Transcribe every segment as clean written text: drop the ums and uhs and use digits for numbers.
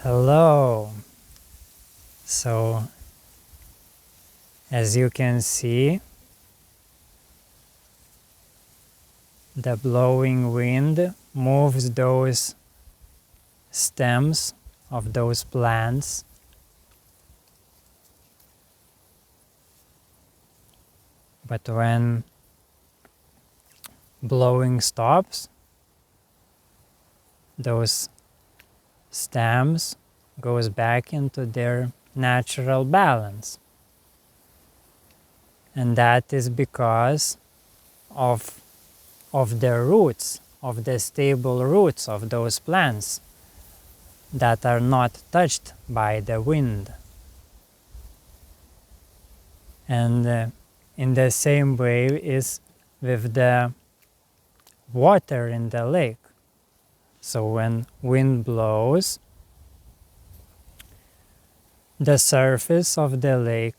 Hello. So, as you can see, the blowing wind moves those stems of those plants. But when blowing stops, those stems goes back into their natural balance. And that is because of the roots, of the stable roots of those plants that are not touched by the wind. And in the same way is with the water in the lake. So when wind blows, the surface of the lake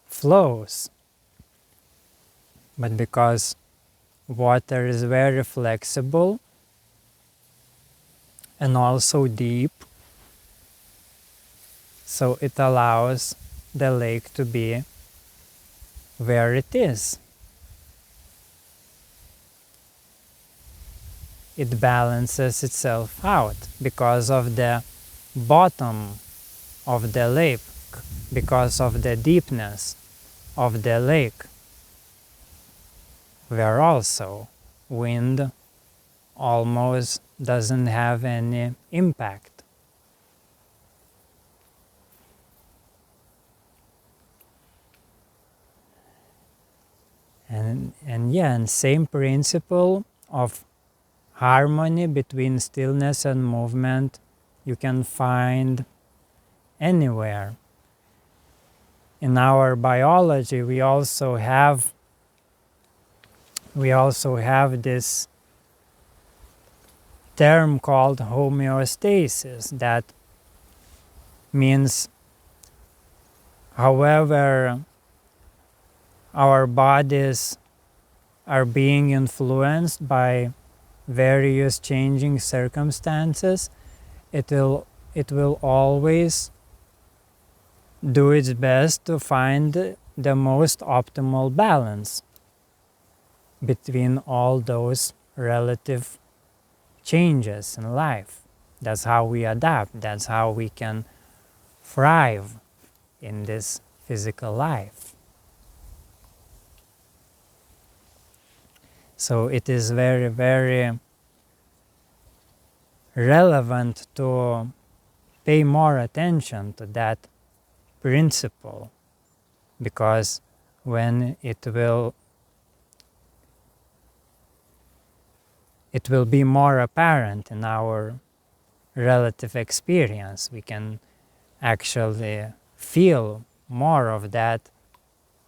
flows. But because water is very flexible and also deep, so it allows the lake to be where it is. It balances itself out because of the bottom of the lake, because of the deepness of the lake, where also wind almost doesn't have any impact. And same principle of harmony between stillness and movement you can find anywhere. In our biology, we also have this term called homeostasis, that means however our bodies are being influenced by various changing circumstances, it will always do its best to find the most optimal balance between all those relative changes in life. That's how we adapt. That's how we can thrive in this physical life. So it is very, very relevant to pay more attention to that principle, because when it will be more apparent in our relative experience. We can actually feel more of that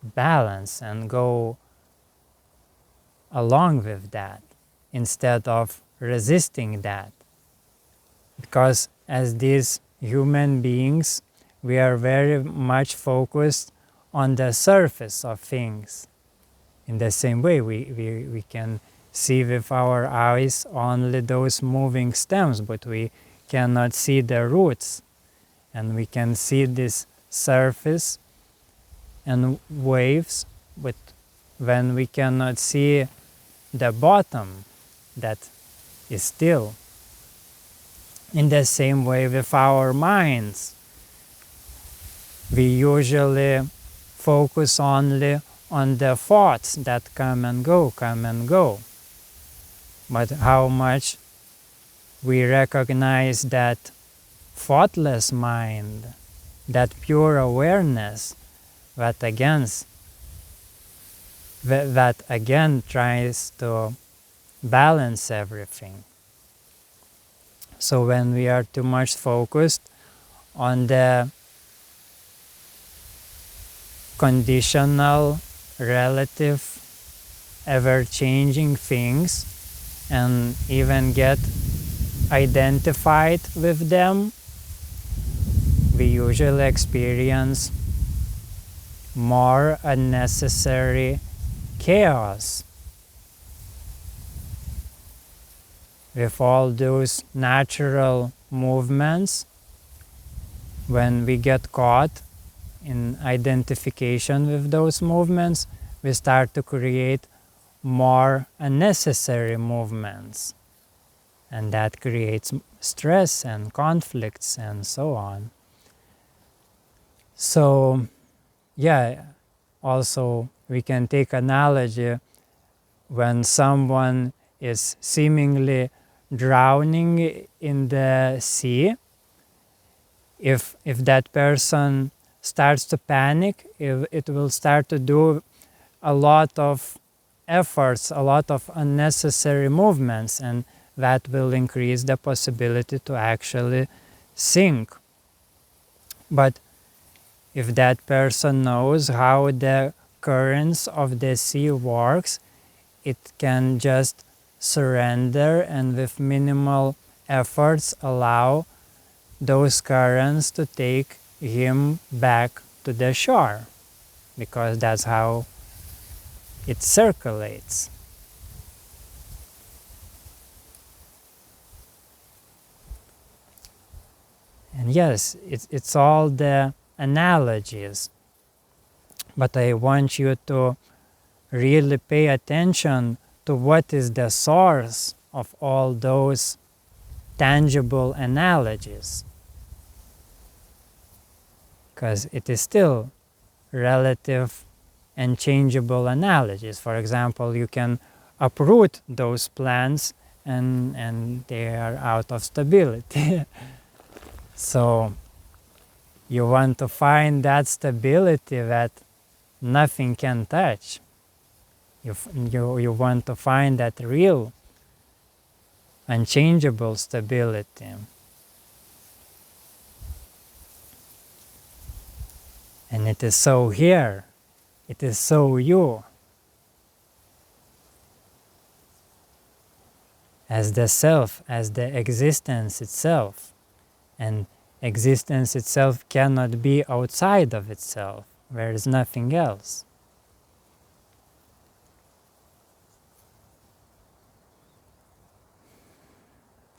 balance and go along with that instead of resisting that. Because as these human beings, we are very much focused on the surface of things. In the same way, we can see with our eyes only those moving stems, but we cannot see the roots. And we can see this surface and waves, but when we cannot see the bottom that is still. In the same way with our minds, we usually focus only on the thoughts that come and go. But how much we recognize that thoughtless mind, that pure awareness, that again tries to balance everything. So when we are too much focused on the conditional, relative, ever-changing things, and even get identified with them, we usually experience more unnecessary chaos. With all those natural movements when we get caught in identification with those movements, we start to create more unnecessary movements. And that creates stress and conflicts and so on. So, yeah, also we can take analogy when someone is seemingly drowning in the sea. If that person starts to panic, it will start to do a lot of efforts, a lot of unnecessary movements, and that will increase the possibility to actually sink. But if that person knows how the currents of the sea works, it can just surrender and with minimal efforts allow those currents to take him back to the shore, because that's how it circulates. And yes, it's all the analogies, but I want you to really pay attention to what is the source of all those tangible analogies, because it is still relative and changeable analogies. For example, you can uproot those plants and they are out of stability. So you want to find that stability that nothing can touch. You want to find that real unchangeable stability. And it is so here. It is so you. As the self, as the existence itself. And existence itself cannot be outside of itself. There is nothing else.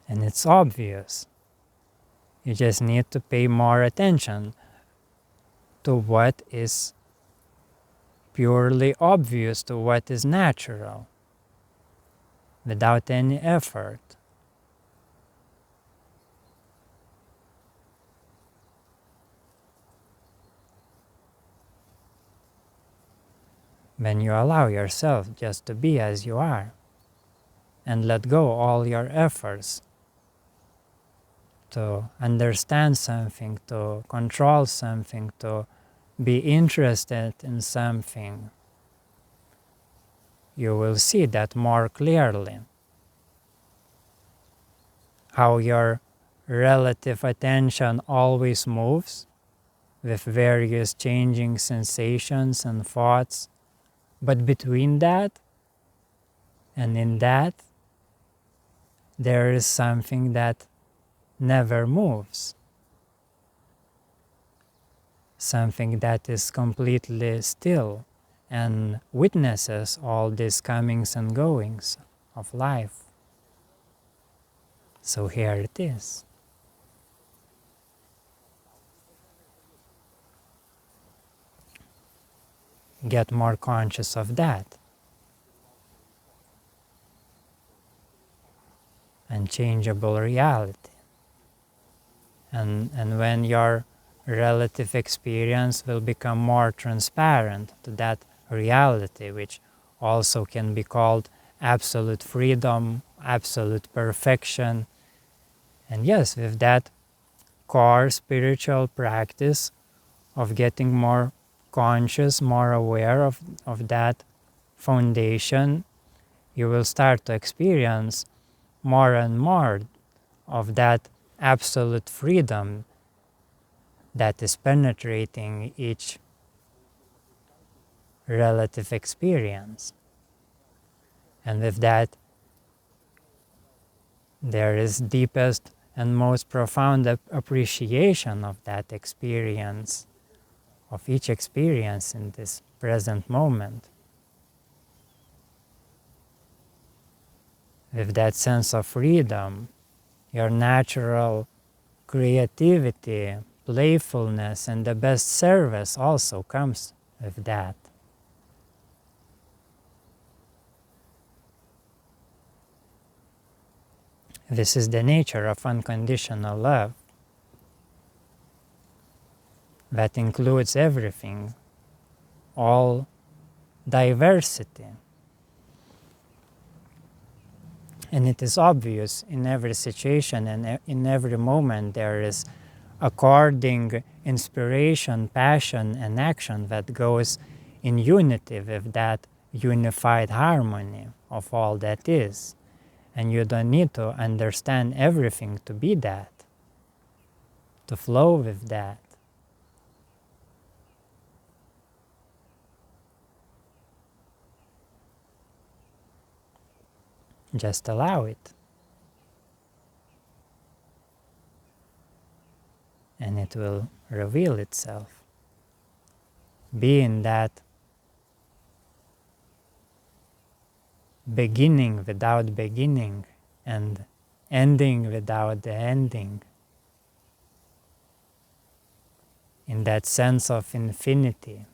And it's obvious. You just need to pay more attention to what is purely obvious, to what is natural, without any effort. When you allow yourself just to be as you are and let go all your efforts to understand something, to control something, to be interested in something, you will see that more clearly. How your relative attention always moves with various changing sensations and thoughts, but between that and in that, there is something that never moves. Something that is completely still and witnesses all these comings and goings of life. So here it is. Get more conscious of that. Unchangeable reality. And when your relative experience will become more transparent to that reality, which also can be called absolute freedom, absolute perfection. And yes, with that core spiritual practice of getting more conscious, more aware of that foundation, you will start to experience more and more of that absolute freedom that is penetrating each relative experience. And with that, there is deepest and most profound appreciation of that experience, of each experience in this present moment. With that sense of freedom, your natural creativity, playfulness and the best service also comes with that. This is the nature of unconditional love that includes everything, all diversity. And it is obvious in every situation and in every moment there is according inspiration, passion, and action that goes in unity with that unified harmony of all that is. And you don't need to understand everything to be that, to flow with that. Just allow it. And it will reveal itself. Be in that beginning without beginning and ending without the ending. In that sense of infinity.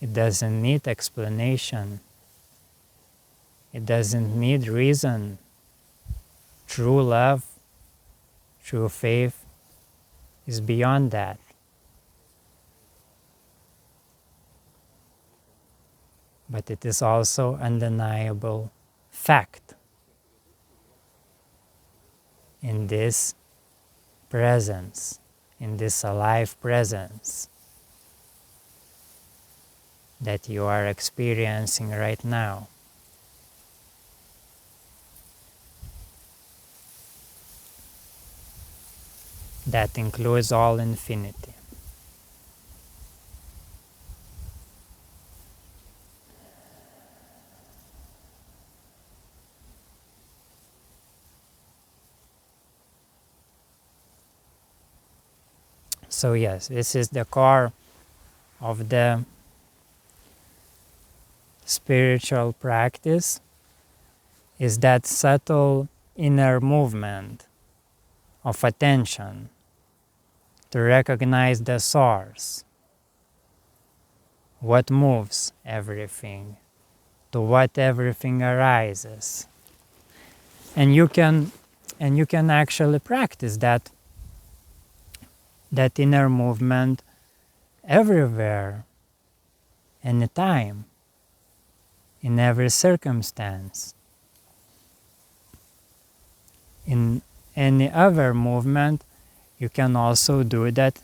It doesn't need explanation. It doesn't need reason. True love, true faith is beyond that. But it is also undeniable fact in this presence, in this alive presence that you are experiencing right now. That includes all infinity. So yes, this is the core of the spiritual practice, is that subtle inner movement of attention to recognize the source, what moves everything, to what everything arises. And you can actually practice that inner movement everywhere, anytime, in every circumstance. In any other movement, you can also do that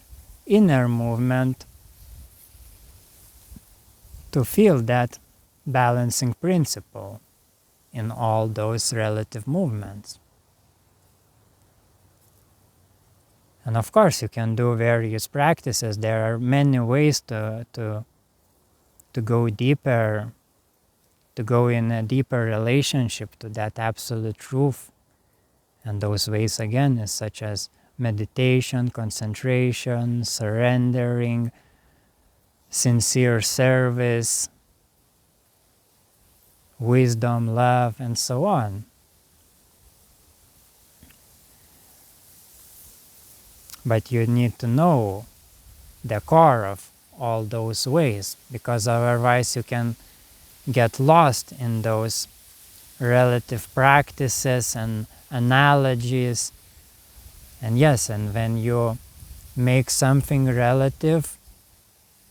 inner movement to feel that balancing principle in all those relative movements. And of course, you can do various practices. There are many ways to go deeper, to go in a deeper relationship to that absolute truth. And those ways, again, is such as meditation, concentration, surrendering, sincere service, wisdom, love, and so on. But you need to know the core of all those ways, because otherwise you can get lost in those relative practices and analogies. And yes, and when you make something relative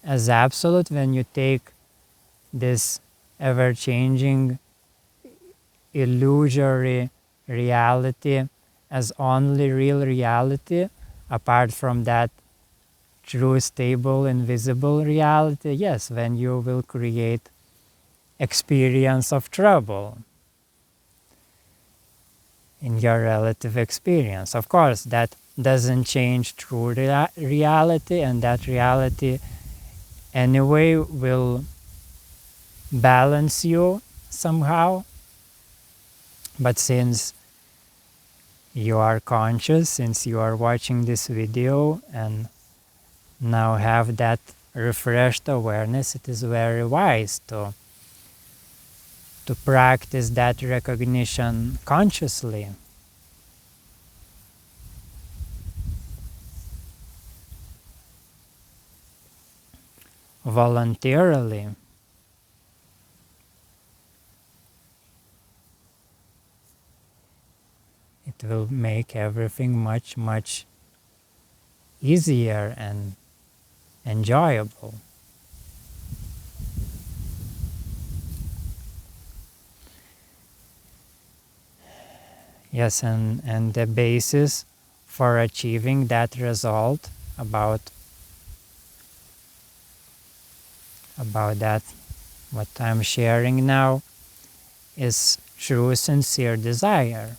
as absolute, when you take this ever-changing illusory reality as only real reality, apart from that true, stable, invisible reality, yes, then you will create experience of trouble in your relative experience. Of course, that doesn't change true reality, and that reality anyway will balance you somehow. But since you are conscious, since you are watching this video and now have that refreshed awareness, it is very wise to practice that recognition consciously. Voluntarily. It will make everything much, much easier and enjoyable. Yes, and the basis for achieving that result about that, what I'm sharing now, is true sincere desire,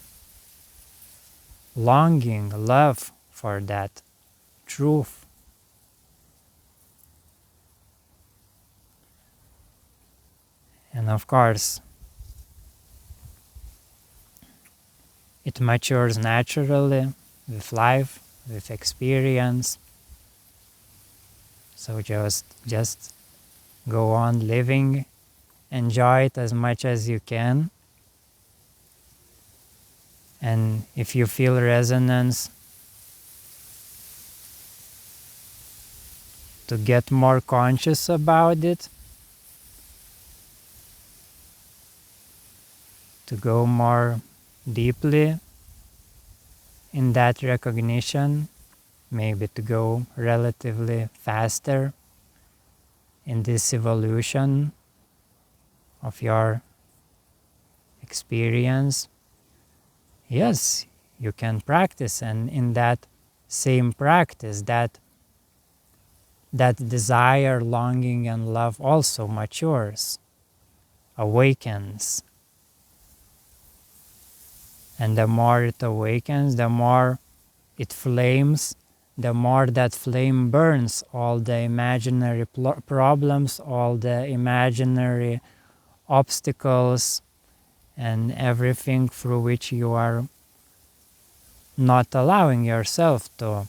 longing, love for that truth. And of course, it matures naturally with life, with experience. So just go on living, enjoy it as much as you can. And if you feel resonance, to get more conscious about it, to go more deeply in that recognition, maybe to go relatively faster in this evolution of your experience. Yes, you can practice, and in that same practice, that desire, longing, and love also matures, awakens. And the more it awakens, the more it flames, the more that flame burns all the imaginary problems, all the imaginary obstacles, and everything through which you are not allowing yourself to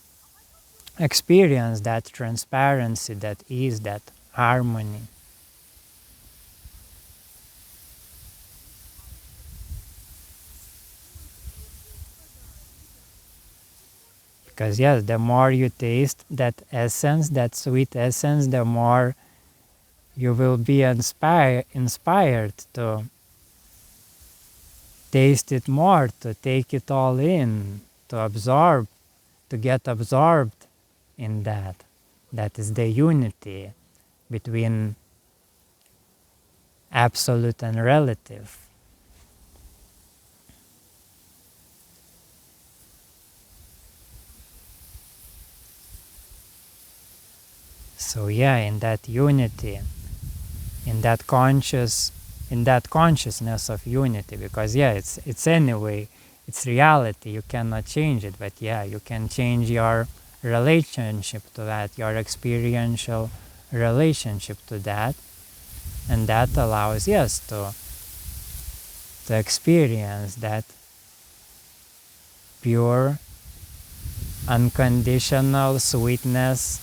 experience that transparency, that ease, that harmony. Because yes, the more you taste that essence, that sweet essence, the more you will be inspired to taste it more, to take it all in, to absorb, to get absorbed in that. That is the unity between absolute and relative. So yeah, in that unity, in that consciousness of unity, because yeah, it's anyway, it's reality, you cannot change it, but yeah, you can change your relationship to that, your experiential relationship to that, and that allows, yes, to experience that pure, unconditional sweetness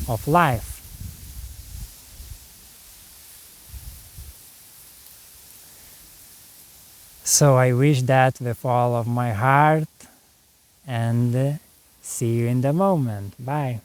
of life. So I wish that with all of my heart, and see you in the moment. Bye.